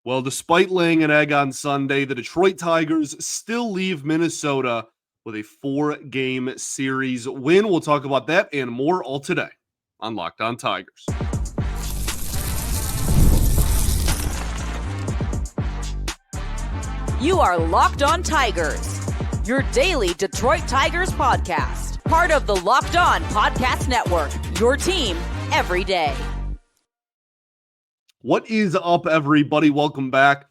Well, despite laying an egg on Sunday, the Detroit Tigers still leave Minnesota with a 4-game series win. We'll talk about that and more all today on Locked On Tigers. You are Locked On Tigers, your daily Detroit Tigers podcast. Part of the Locked On Podcast Network, your team every day. What is up, everybody? Welcome back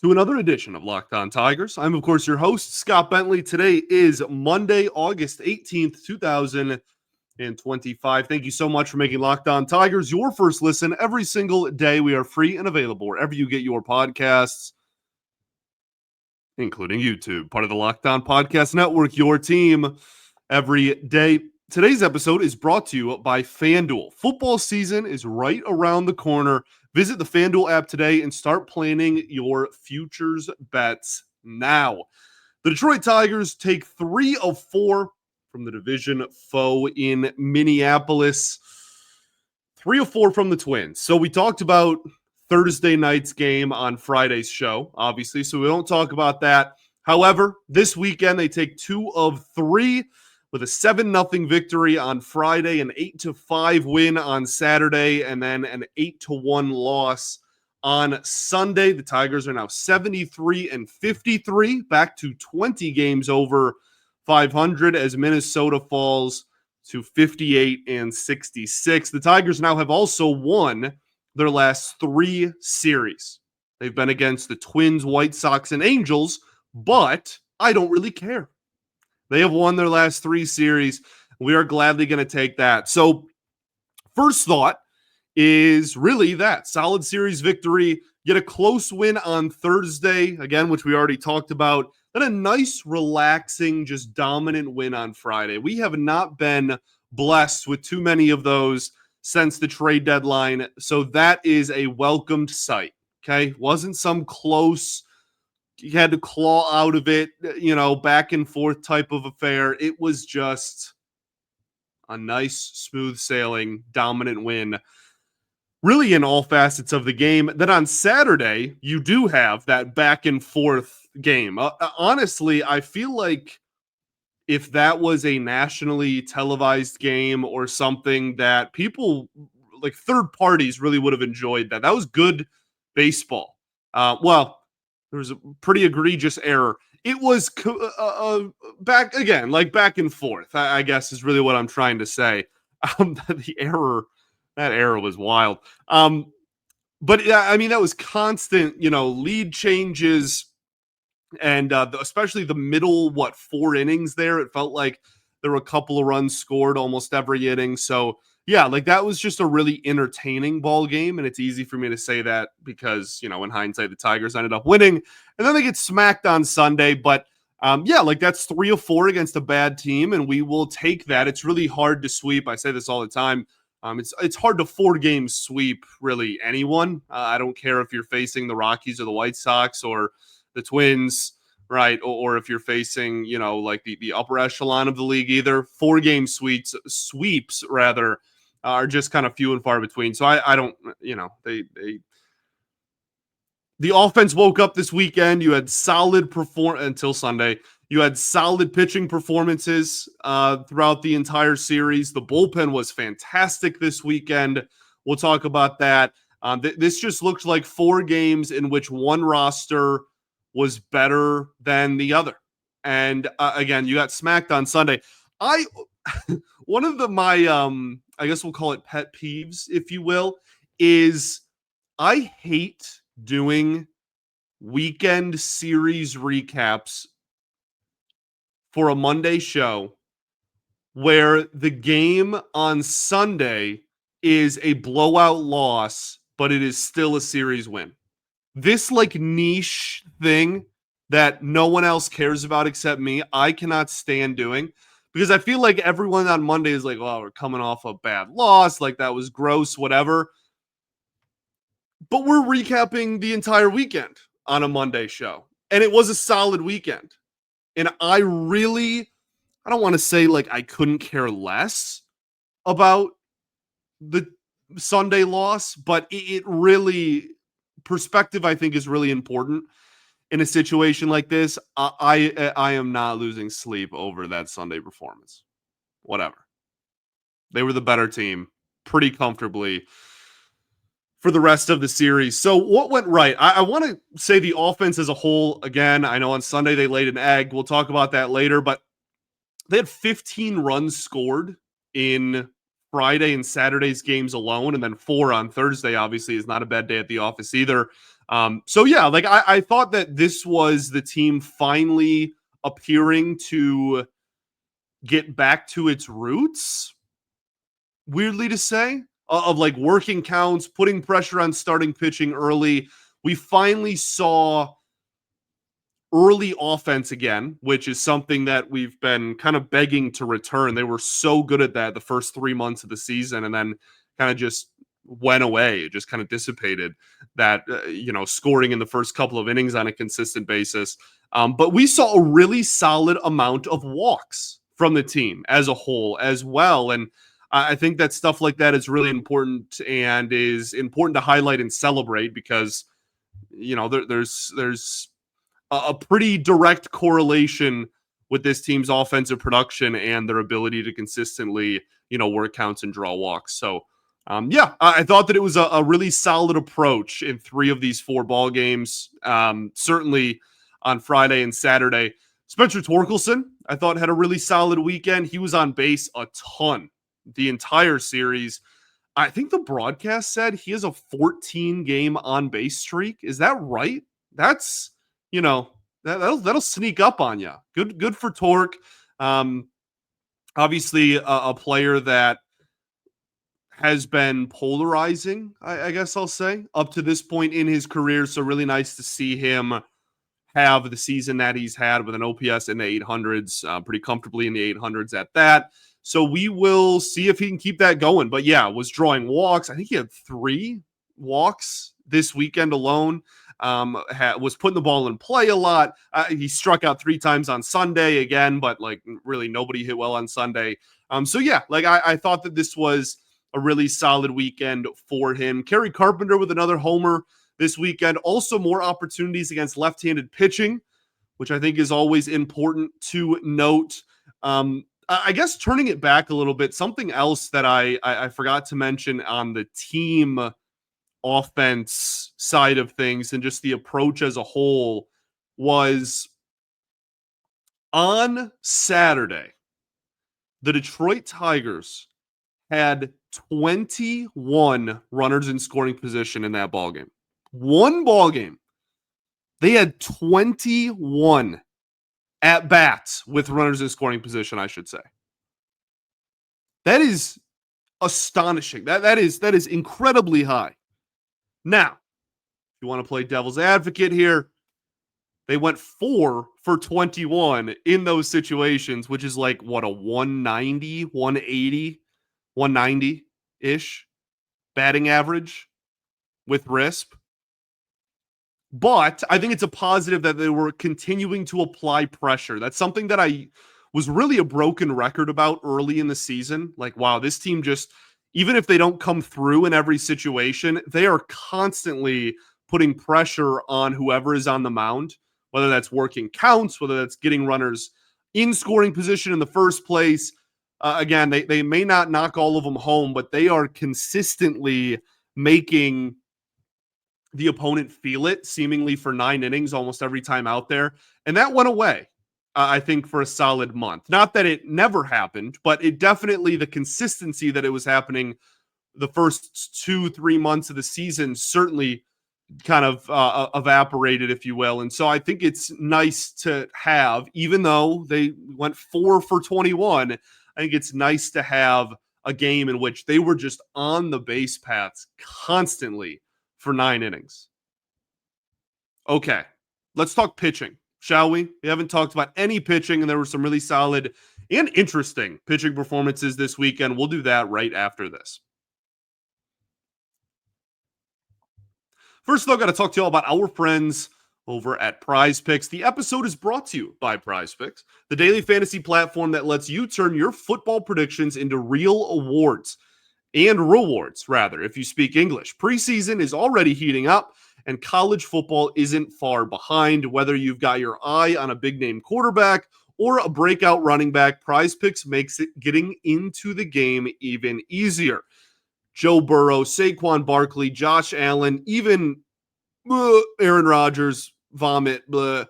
to another edition of Locked On Tigers. I'm, of course, your host, Scott Bentley. Today is Monday, August 18th, 2025. Thank you so much for making Locked On Tigers your first listen every single day. We are free and available wherever you get your podcasts, including YouTube, part of the Locked On Podcast Network, your team every day. Today's episode is brought to you by FanDuel. Football season is right around the corner. Visit the FanDuel app today and start planning your futures bets now. The Detroit Tigers take 3 of 4 from the division foe in Minneapolis. 3 of 4 from the Twins. So we talked about Thursday night's game on Friday's show, obviously, so we don't talk about that. However, this weekend they take 2 of 3 with a 7-0 victory on Friday, an 8-5 win on Saturday, and then an 8-1 loss on Sunday. The Tigers are now 73-53, back to 20 games over 500 as Minnesota falls to 58-66. The Tigers now have also won their last 3 series. They've been against the Twins, White Sox, and Angels, but I don't really care. They have won their last 3 series. We are gladly going to take that. So first thought is really that. Solid series victory. Get a close win on Thursday, again, which we already talked about. Then a nice, relaxing, just dominant win on Friday. We have not been blessed with too many of those since the trade deadline. So that is a welcomed sight. Okay. Wasn't some close, you had to claw out of it, back and forth type of affair. It was just a nice, smooth sailing, dominant win, really in all facets of the game. Then on Saturday, you do have that back and forth game. Honestly, I feel like if that was a nationally televised game or something that people, like third parties, really would have enjoyed that. That was good baseball. There was a pretty egregious error. It was back again, like back and forth, I guess is really what I'm trying to say. That error was wild. But yeah, I mean, that was constant, lead changes and especially the middle, 4 innings there. It felt like there were a couple of runs scored almost every inning. So yeah, like that was just a really entertaining ball game. And it's easy for me to say that because, in hindsight, the Tigers ended up winning and then they get smacked on Sunday. But like that's 3 of 4 against a bad team. And we will take that. It's really hard to sweep. I say this all the time. It's hard to 4-game sweep really anyone. I don't care if you're facing the Rockies or the White Sox or the Twins, right? Or if you're facing, like the upper echelon of the league, either 4-game sweeps rather, are just kind of few and far between. So I don't, the offense woke up this weekend. You had solid until Sunday. You had solid pitching performances throughout the entire series. The bullpen was fantastic this weekend. We'll talk about that. This just looked like 4 games in which one roster was better than the other. And again, you got smacked on Sunday. One of my I guess we'll call it pet peeves, if you will, is I hate doing weekend series recaps for a Monday show where the game on Sunday is a blowout loss, but it is still a series win. This niche thing that no one else cares about except me, I cannot stand doing. Because I feel like everyone on Monday is like, well, we're coming off a bad loss. Like, that was gross, whatever. But we're recapping the entire weekend on a Monday show. And it was a solid weekend. And I don't want to say I couldn't care less about the Sunday loss, but it really perspective, I think, is really important in a situation like this. I am not losing sleep over that Sunday performance. Whatever. They were the better team pretty comfortably for the rest of the series. So what went right? I want to say the offense as a whole, again, I know on Sunday they laid an egg. We'll talk about that later, but they had 15 runs scored in Friday and Saturday's games alone, and then 4 on Thursday, obviously, is not a bad day at the office either. So yeah, like I thought that this was the team finally appearing to get back to its roots, weirdly to say, of like working counts, putting pressure on starting pitching early. We finally saw early offense again, which is something that we've been kind of begging to return. They were so good at that the first 3 months of the season, and then kind of just went away. It just kind of dissipated that, scoring in the first couple of innings on a consistent basis. But we saw a really solid amount of walks from the team as a whole as well. And I think that stuff like that is really important and is important to highlight and celebrate because, there's a pretty direct correlation with this team's offensive production and their ability to consistently, work counts and draw walks. So, I thought that it was a really solid approach in 3 of these 4 ball games. Certainly on Friday and Saturday. Spencer Torkelson, I thought, had a really solid weekend. He was on base a ton the entire series. I think the broadcast said he has a 14-game on-base streak. Is that right? That's, that'll sneak up on you. Good for Torque. Obviously, a player that has been polarizing, I guess I'll say, up to this point in his career. So really nice to see him have the season that he's had with an OPS in the 800s, pretty comfortably in the 800s at that. So we will see if he can keep that going. But yeah, was drawing walks. I think he had 3 walks this weekend alone. Was putting the ball in play a lot. He struck out 3 times on Sunday again, but like really nobody hit well on Sunday. So yeah, like I thought that this was a really solid weekend for him. Kerry Carpenter with another homer this weekend. Also more opportunities against left-handed pitching, which I think is always important to note. I guess turning it back a little bit, something else that I forgot to mention on the team offense side of things and just the approach as a whole was on Saturday, the Detroit Tigers had 21 runners in scoring position in that ballgame. One ballgame. They had 21 at bats with runners in scoring position, I should say. That is astonishing. That is incredibly high. Now, if you want to play devil's advocate here, they went 4 for 21 in those situations, which is like, what, a 190, 180, 190-ish batting average with RISP. But I think it's a positive that they were continuing to apply pressure. That's something that I was really a broken record about early in the season. Like, wow, this team just, even if they don't come through in every situation, they are constantly putting pressure on whoever is on the mound, whether that's working counts, whether that's getting runners in scoring position in the first place. Again, they may not knock all of them home, but they are consistently making the opponent feel it, seemingly for 9 innings almost every time out there. And that went away, I think, for a solid month. Not that it never happened, but it definitely, the consistency that it was happening the first 2-3 months of the season certainly kind of evaporated, if you will. And so I think it's nice to have, even though they went 4 for 21, I think it's nice to have a game in which they were just on the base paths constantly for 9 innings. Okay, let's talk pitching, shall we? We haven't talked about any pitching, and there were some really solid and interesting pitching performances this weekend. We'll do that right after this. First, though, I got to talk to you all about our friends over at PrizePicks. The episode is brought to you by PrizePicks, the daily fantasy platform that lets you turn your football predictions into real awards. And rewards, rather, if you speak English. Preseason is already heating up, and college football isn't far behind. Whether you've got your eye on a big name quarterback or a breakout running back, PrizePicks makes it getting into the game even easier. Joe Burrow, Saquon Barkley, Josh Allen, even Aaron Rodgers, vomit. Bleh.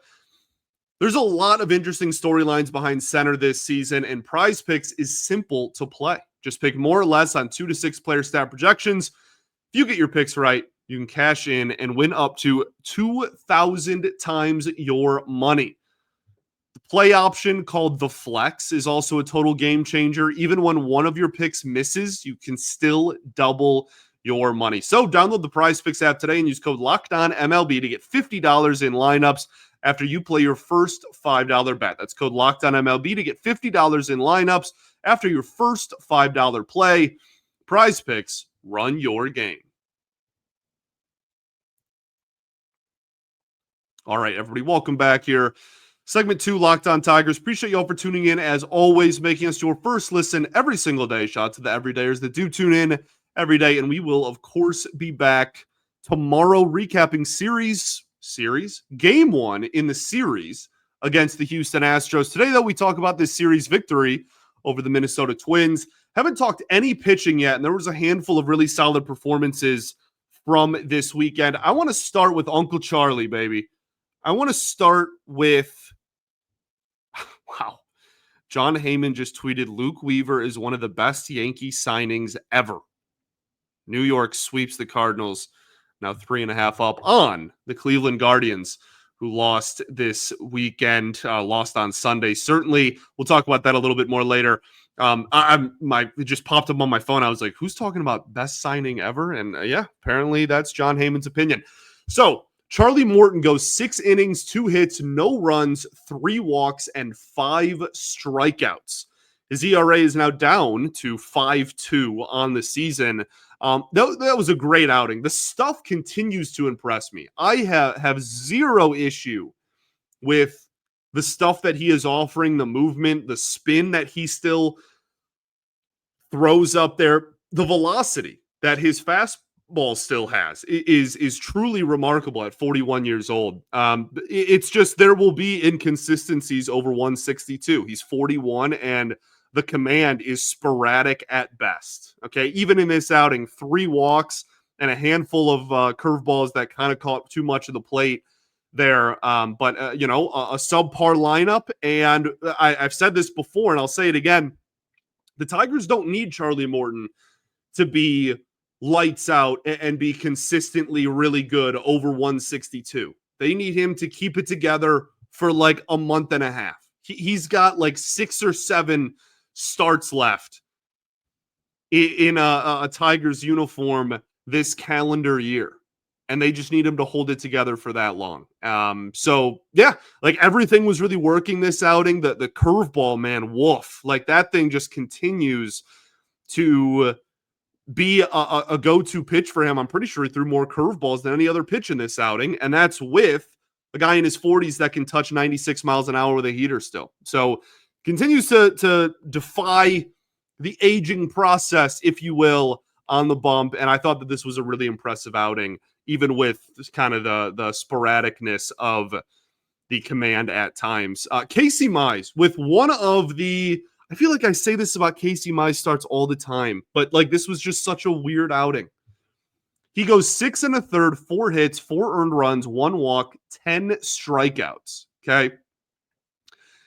There's a lot of interesting storylines behind center this season, and PrizePicks is simple to play. Just pick more or less on 2 to 6 player stat projections. If you get your picks right, you can cash in and win up to 2,000 times your money. The play option called the flex is also a total game changer. Even when one of your picks misses, you can still double your money. So download the PrizePicks app today and use code LOCKEDONMLB to get $50 in lineups after you play your first $5 bet. That's code LOCKEDONMLB to get $50 in lineups after your first $5 play. PrizePicks, run your game. All right, everybody, welcome back here. Segment 2, Locked On Tigers. Appreciate you all for tuning in, as always, making us your first listen every single day. Shout out to the everydayers that do tune in every day, and we will, of course, be back tomorrow recapping game 1 in the series against the Houston Astros. Today, though, we talk about this series victory over the Minnesota Twins. Haven't talked any pitching yet, and there was a handful of really solid performances from this weekend. I want to start with Uncle Charlie, baby. I want to start with, wow, John Heyman just tweeted, Luke Weaver is one of the best Yankee signings ever. New York sweeps the Cardinals, now 3.5 up on the Cleveland Guardians, who lost this weekend, lost on Sunday. Certainly, we'll talk about that a little bit more later. It just popped up on my phone. I was like, who's talking about best signing ever? And yeah, apparently that's John Heyman's opinion. So Charlie Morton goes 6 innings, 2 hits, no runs, 3 walks, and 5 strikeouts. His ERA is now down to 5.2 on the season. That was a great outing. The stuff continues to impress me. I have zero issue with the stuff that he is offering, the movement, the spin that he still throws up there, the velocity that his fastball still has is truly remarkable at 41 years old. It's just there will be inconsistencies over 162. He's 41, and the command is sporadic at best. Okay, even in this outing, 3 walks and a handful of curveballs that kind of caught too much of the plate there. But a subpar lineup, and I've said this before, and I'll say it again. The Tigers don't need Charlie Morton to be lights out and be consistently really good over 162. They need him to keep it together for like a month and a half. He's got like 6 or 7 starts left in a Tigers uniform this calendar year, and they just need him to hold it together for that long. So yeah, like everything was really working this outing. The curveball, man, woof, like that thing just continues to be a go-to pitch for him. I'm pretty sure he threw more curveballs than any other pitch in this outing, and that's with a guy in his 40s that can touch 96 miles an hour with a heater still. So continues to defy the aging process, if you will, on the bump. And I thought that this was a really impressive outing, even with kind of the sporadicness of the command at times. Casey Mize with one of the, I feel like I say this about Casey Mize starts all the time, but like this was just such a weird outing. He goes 6 1/3, 4 hits, 4 earned runs, 1 walk, 10 strikeouts. Okay.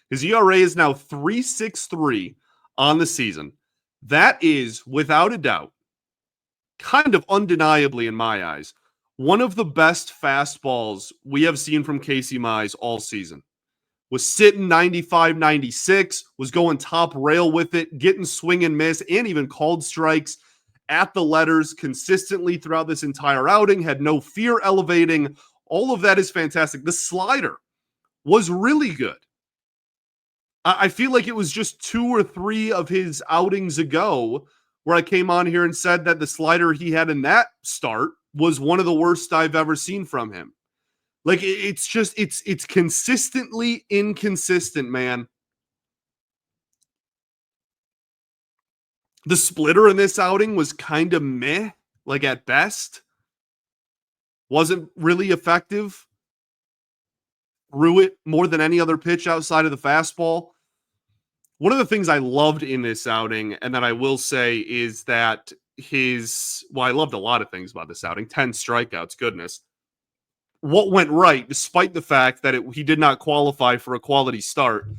His ERA is now 3.63 on the season. That is, without a doubt, kind of undeniably in my eyes, one of the best fastballs we have seen from Casey Mize all season. Was sitting 95, 96, was going top rail with it, getting swing and miss, and even called strikes at the letters consistently throughout this entire outing, had no fear elevating. All of that is fantastic. The slider was really good. I feel like it was just 2 or 3 of his outings ago where I came on here and said that the slider he had in that start was one of the worst I've ever seen from him. Like it's just, it's consistently inconsistent, man. The splitter in this outing was kind of meh, like at best. wasn't really effective. Threw it more than any other pitch outside of the fastball. One of the things I loved in this outing, and that I will say, is that I loved a lot of things about this outing. 10 strikeouts, goodness. What went right, despite the fact that he did not qualify for a quality start,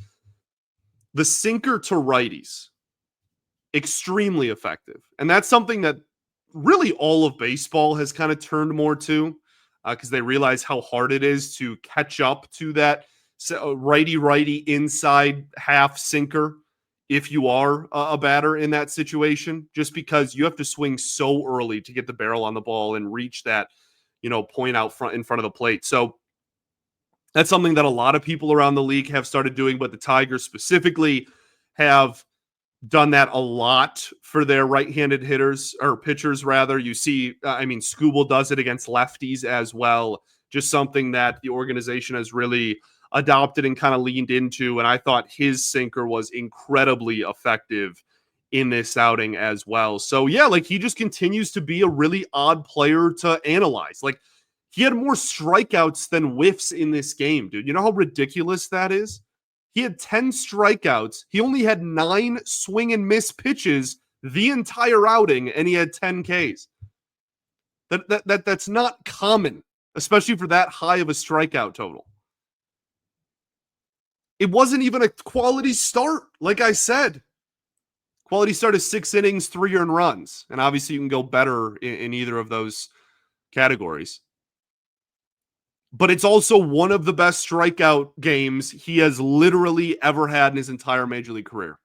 the sinker to righties, extremely effective. And that's something that really all of baseball has kind of turned more to, because they realize how hard it is to catch up to that righty inside half sinker if you are a batter in that situation, just because you have to swing so early to get the barrel on the ball and reach that, point out front in front of the plate. So that's something that a lot of people around the league have started doing, but the Tigers specifically have done that a lot for their right-handed hitters, or pitchers rather. You see, Skubal does it against lefties as well. Just something that the organization has really adopted and kind of leaned into. And I thought his sinker was incredibly effective in this outing as well. So yeah, he just continues to be a really odd player to analyze. He had more strikeouts than whiffs in this game, dude. You know how ridiculous that is? He had 10 strikeouts. He only had 9 swing and miss pitches the entire outing, and he had 10 Ks. That's not common, especially for that high of a strikeout total. It wasn't even a quality start, like I said. Quality start is 6 innings, 3 earned runs. And obviously you can go better in either of those categories. But it's also one of the best strikeout games he has literally ever had in his entire Major League career.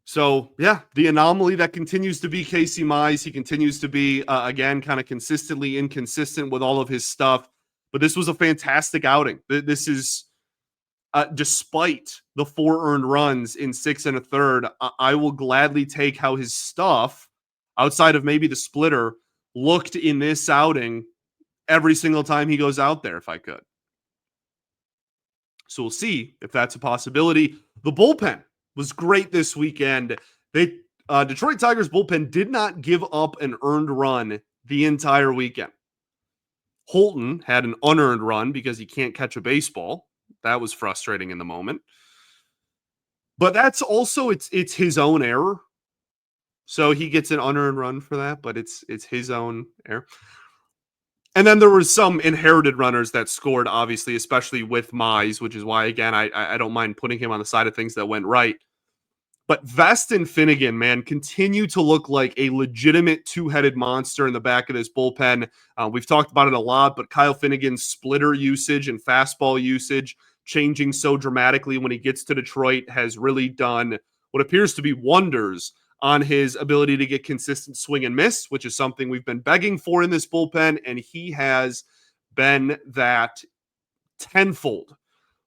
So, yeah, the anomaly that continues to be Casey Mize. He continues to be, again, kind of consistently inconsistent with all of his stuff. But this was a fantastic outing. This is, despite the 4 earned runs in 6 1/3, I will gladly take how his stuff, outside of maybe the splitter, looked in this outing every single time he goes out there if I could. So we'll see if that's a possibility. The bullpen was great this weekend. Detroit Tigers bullpen did not give up an earned run the entire weekend. Holton had an unearned run because he can't catch a baseball. That was frustrating in the moment. But that's also, it's his own error. So he gets an unearned run for that, but it's his own error. And then there was some inherited runners that scored, obviously, especially with Mize, which is why, again, I don't mind putting him on the side of things that went right. But Vest and Finnegan, man, continue to look like a legitimate two-headed monster in the back of this bullpen. We've talked about it a lot, but Kyle Finnegan's splitter usage and fastball usage changing so dramatically when he gets to Detroit has really done what appears to be wonders on his ability to get consistent swing and miss, which is something we've been begging for in this bullpen, and he has been that tenfold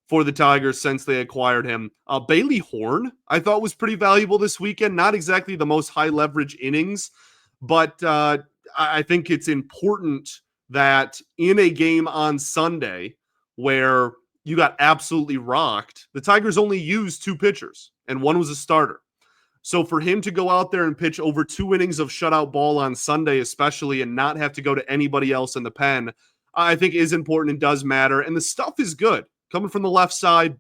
for the Tigers since they acquired him. Bailey Horn, I thought, was pretty valuable this weekend. Not exactly the most high leverage innings, but I think it's important that in a game on Sunday where you got absolutely rocked, the Tigers only used 2 pitchers, and one was a starter. So for him to go out there and pitch over 2 innings of shutout ball on Sunday, especially, and not have to go to anybody else in the pen, I think is important and does matter. And the stuff is good. Coming from the left side,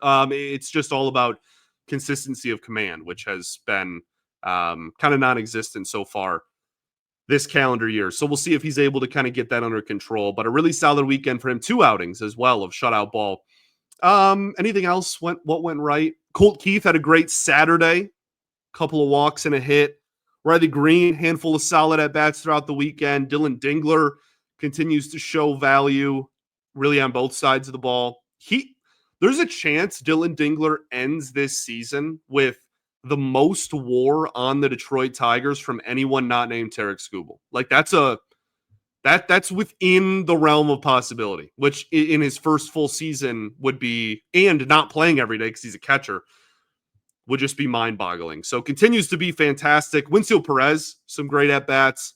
it's just all about consistency of command, which has been kind of non-existent so far this calendar year. So we'll see if he's able to kind of get that under control. But a really solid weekend for him. 2 outings as well of shutout ball. Anything else what went right? Colt Keith had a great Saturday. Couple of walks and a hit. Riley Green, handful of solid at-bats throughout the weekend. Dylan Dingler continues to show value really on both sides of the ball. There's a chance Dylan Dingler ends this season with the most WAR on the Detroit Tigers from anyone not named Tarek Skubal. That's within the realm of possibility, which in his first full season would be, and not playing every day because he's a catcher, would just be mind-boggling. So continues to be fantastic. Winfield Perez, some great at-bats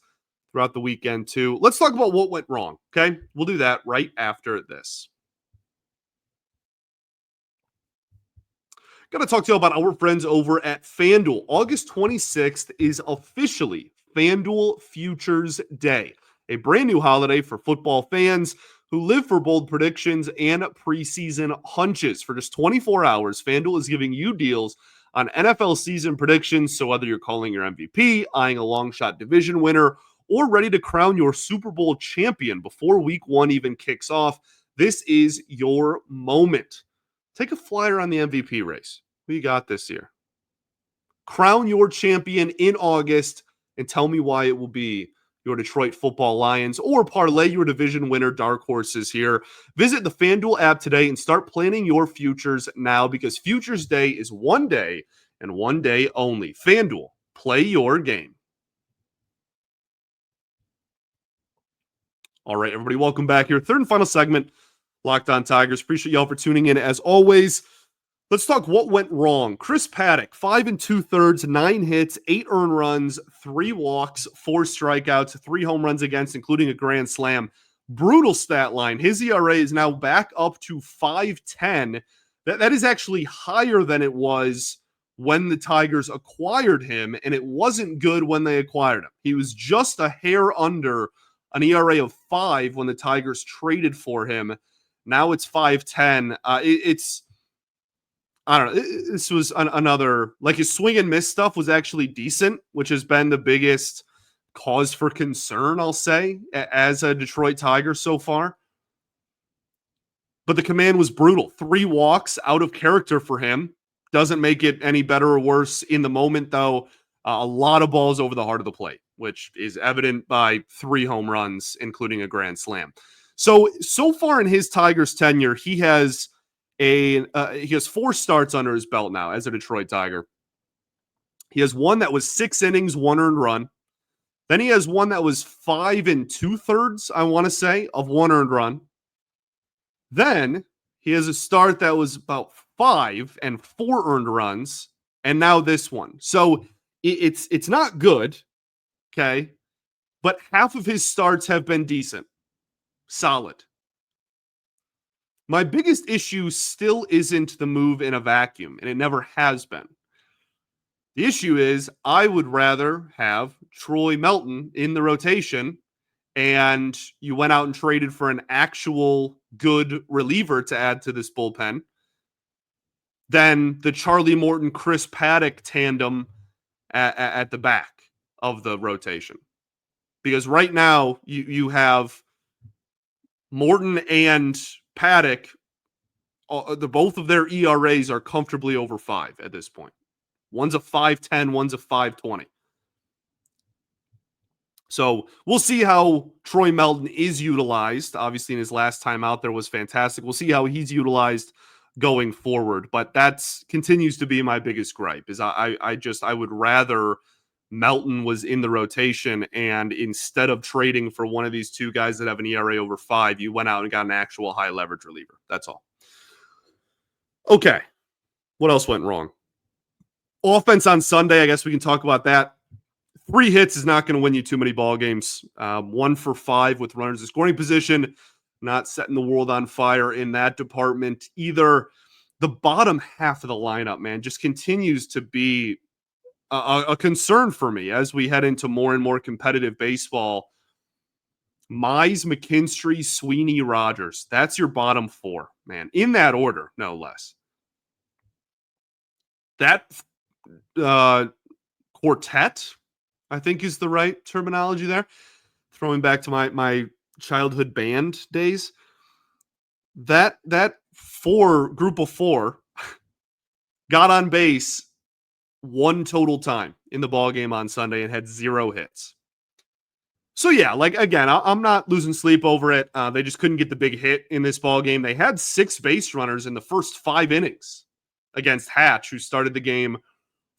throughout the weekend too. Let's talk about what went wrong, okay? We'll do that right after this. Got to talk to you about our friends over at FanDuel. August 26th is officially FanDuel Futures Day. a brand new holiday for football fans who live for bold predictions and preseason hunches. For just 24 hours, FanDuel is giving you deals on NFL season predictions. So whether you're calling your MVP, eyeing a long shot division winner, or ready to crown your Super Bowl champion before week one even kicks off, this is your moment. Take a flyer on the MVP race. Who you got this year? Crown your champion in August and tell me why it will be your Detroit Football Lions, or parlay your division winner dark horses here. Visit the FanDuel app today and start planning your futures now, because Futures Day is one day and one day only. FanDuel, play your game. All right, everybody, welcome back here. Third and final segment, Locked On Tigers. Appreciate y'all for tuning in as always. Let's talk what went wrong. Chris Paddack, 5 2/3, 9 hits, 8 earned runs, 3 walks, 4 strikeouts, 3 home runs against, including a grand slam. Brutal stat line. His ERA is now back up to 5.10. That is actually higher than it was when the Tigers acquired him, and it wasn't good when they acquired him. He was just a hair under an ERA of 5 when the Tigers traded for him. Now it's 5.10. I don't know. This was another, like, his swing and miss stuff was actually decent, which has been the biggest cause for concern, I'll say, as a Detroit Tiger so far. But the command was brutal. 3 walks, out of character for him. Doesn't make it any better or worse in the moment, though. A lot of balls over the heart of the plate, which is evident by 3 home runs, including a grand slam. So far in his Tigers tenure, he has 4 starts under his belt now as a Detroit Tiger. He has one that was 6 innings, 1 earned run. Then he has one that was 5 2/3, I want to say, of 1 earned run. Then he has a start that was about 5 and 4 earned runs, and now this one. So it's not good, okay? But half of his starts have been decent, solid. My biggest issue still isn't the move in a vacuum, and it never has been. The issue is I would rather have Troy Melton in the rotation, and you went out and traded for an actual good reliever to add to this bullpen, than the Charlie Morton, Chris Paddack tandem at the back of the rotation. Because right now you have Morton and Paddack, both of their ERAs are comfortably over 5 at this point. One's a 5.10, one's a 5.20. So we'll see how Troy Melton is utilized. Obviously, in his last time out there was fantastic. We'll see how he's utilized going forward. But that continues to be my biggest gripe, is I would rather Melton was in the rotation, and instead of trading for one of these 2 guys that have an ERA over 5, you went out and got an actual high leverage reliever. That's all. Okay. What else went wrong? Offense on Sunday, I guess we can talk about that. 3 hits is not going to win you too many ball games. 1 for 5 with runners in scoring position. Not setting the world on fire in that department either. The bottom half of the lineup, man, just continues to be a concern for me as we head into more and more competitive baseball. Mize, McKinstry, Sweeney, Rogers. That's your bottom 4, man. In that order, no less. That quartet, I think, is the right terminology there. Throwing back to my childhood band days. That group of 4 got on base 1 total time in the ball game on Sunday and had 0 hits. So yeah, like, again, I'm not losing sleep over it. They just couldn't get the big hit in this ball game. They had 6 base runners in the first 5 innings against Hatch, who started the game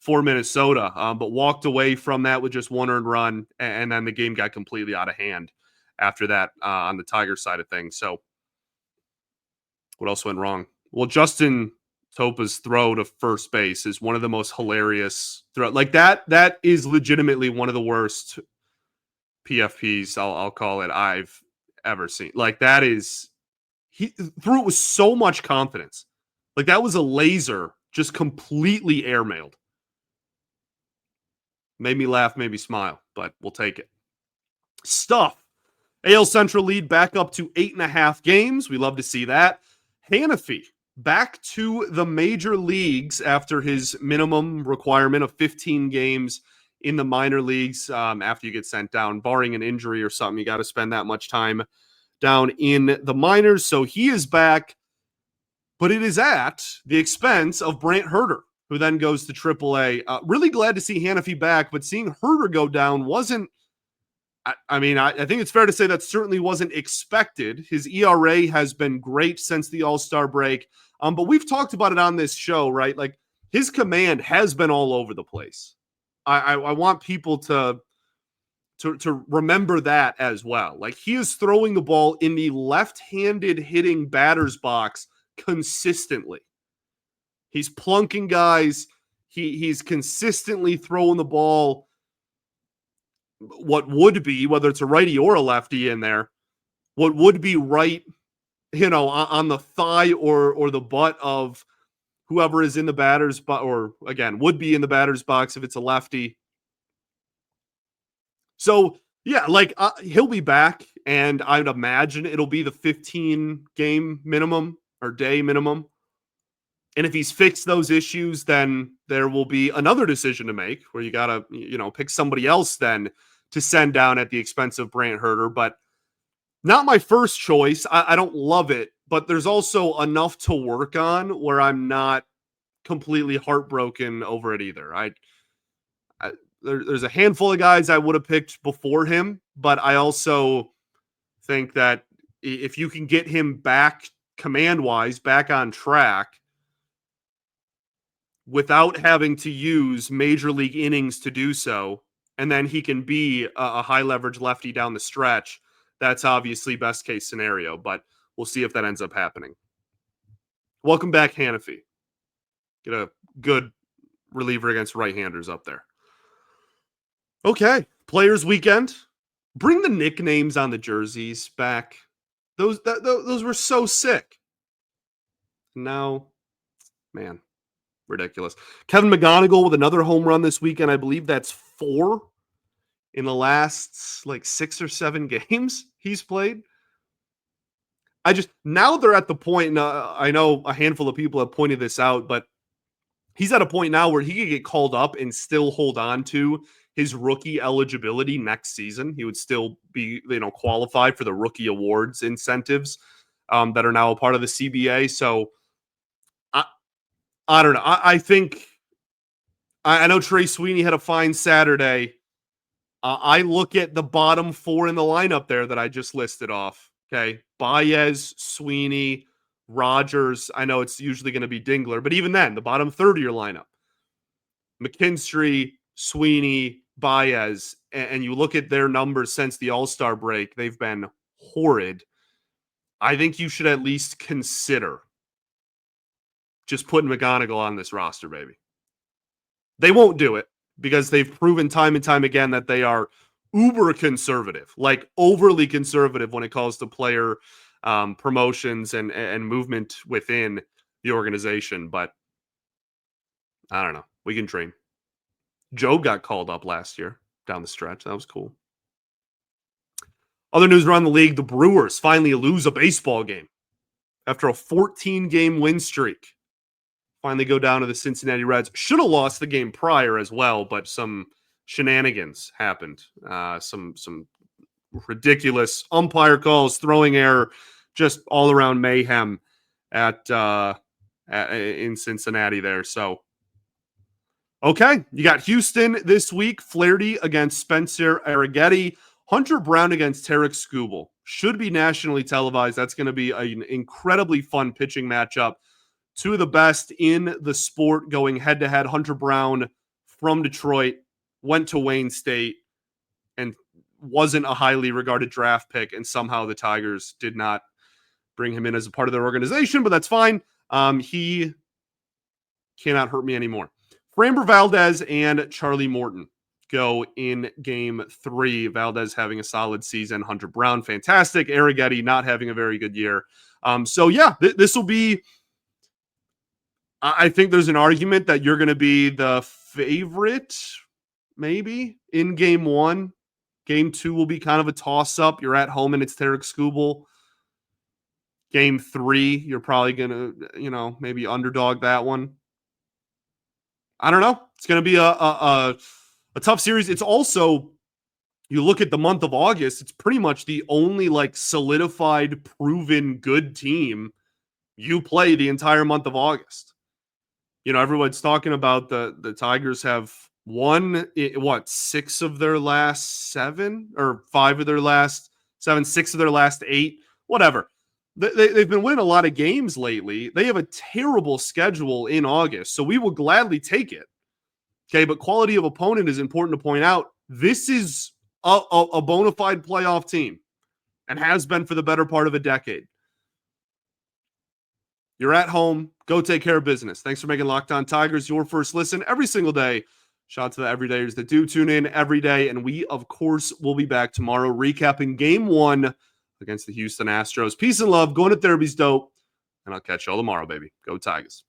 for Minnesota, but walked away from that with just 1 earned run, and then the game got completely out of hand after that on the Tigers side of things. So what else went wrong? Well, Justin Topa's throw to first base is one of the most hilarious throw. Like, that is legitimately one of the worst PFPs, I'll call it, I've ever seen. Like, that is, he threw it with so much confidence. Like, that was a laser, just completely airmailed. Made me laugh, made me smile, but we'll take it. Stuff AL Central lead back up to 8.5 games. We love to see that. Hannafy back to the major leagues after his minimum requirement of 15 games in the minor leagues after you get sent down, barring an injury or something. You got to spend that much time down in the minors. So he is back, but it is at the expense of Brant Herter, who then goes to AAA. Really glad to see Hannafy back, but seeing Herter go down wasn't, I think it's fair to say that certainly wasn't expected. His ERA has been great since the All-Star break, but we've talked about it on this show, right? Like, his command has been all over the place. I want people to remember that as well. Like, he is throwing the ball in the left-handed hitting batter's box consistently. He's plunking guys. He's consistently throwing the ball what would be, whether it's a righty or a lefty in there, what would be right, on the thigh or the butt of whoever is in the batter's box, or again, would be in the batter's box if it's a lefty. So, yeah, he'll be back, and I'd imagine it'll be the 15-game minimum or day minimum. And if he's fixed those issues, then there will be another decision to make where you got to, pick somebody else then to send down at the expense of Brant Herter. But not my first choice. I don't love it, but there's also enough to work on where I'm not completely heartbroken over it either. There's a handful of guys I would have picked before him, but I also think that if you can get him back command-wise, back on track, without having to use major league innings to do so, and then he can be a high-leverage lefty down the stretch, that's obviously best-case scenario, but we'll see if that ends up happening. Welcome back, Hannafy. Get a good reliever against right-handers up there. Okay, Players Weekend. Bring the nicknames on the jerseys back. Those were so sick. Now, man, ridiculous. Kevin McGonigal with another home run this weekend. I believe that's 4 in the last 6 or 7 games he's played. Now they're at the point, and I know a handful of people have pointed this out, but he's at a point now where he could get called up and still hold on to his rookie eligibility next season. He would still be, qualified for the rookie awards incentives that are now a part of the CBA. So I don't know. I think I know Trey Sweeney had a fine Saturday. I look at the bottom 4 in the lineup there that I just listed off. Okay, Baez, Sweeney, Rogers. I know it's usually going to be Dingler, but even then, the bottom third of your lineup: McKinstry, Sweeney, Baez, and you look at their numbers since the All-Star break, they've been horrid. I think you should at least consider just putting McGonigal on this roster, baby. They won't do it because they've proven time and time again that they are uber conservative, overly conservative when it comes to player promotions and movement within the organization. But I don't know. We can dream. Joe got called up last year down the stretch. That was cool. Other news around the league, the Brewers finally lose a baseball game after a 14-game win streak. Finally go down to the Cincinnati Reds. Should have lost the game prior as well, but some shenanigans happened. Some ridiculous umpire calls, throwing error, just all around mayhem in Cincinnati there. So, okay, you got Houston this week. Flaherty against Spencer Arrighetti. Hunter Brown against Tarek Skubal. Should be nationally televised. That's going to be an incredibly fun pitching matchup. 2 of the best in the sport going head-to-head. Hunter Brown from Detroit went to Wayne State and wasn't a highly regarded draft pick, and somehow the Tigers did not bring him in as a part of their organization, but that's fine. He cannot hurt me anymore. Framber Valdez and Charlie Morton go in game 3. Valdez having a solid season. Hunter Brown, fantastic. Arrighetti not having a very good year. This will be... I think there's an argument that you're going to be the favorite, maybe, in game 1. Game 2 will be kind of a toss-up. You're at home and it's Tarek Skubal. Game 3, you're probably going to, maybe underdog that one. I don't know. It's going to be a tough series. It's also, you look at the month of August, it's pretty much the only solidified, proven good team you play the entire month of August. Everyone's talking about the Tigers have won, 6 of their last 7 or 5 of their last 7, 6 of their last 8, whatever. They've been winning a lot of games lately. They have a terrible schedule in August, so we will gladly take it. Okay, but quality of opponent is important to point out. This is a bona fide playoff team and has been for the better part of a decade. You're at home. Go take care of business. Thanks for making Locked On Tigers your first listen every single day. Shout out to the everydayers that do tune in every day. And we, of course, will be back tomorrow recapping Game 1 against the Houston Astros. Peace and love. Going to therapy's dope. And I'll catch y'all tomorrow, baby. Go Tigers.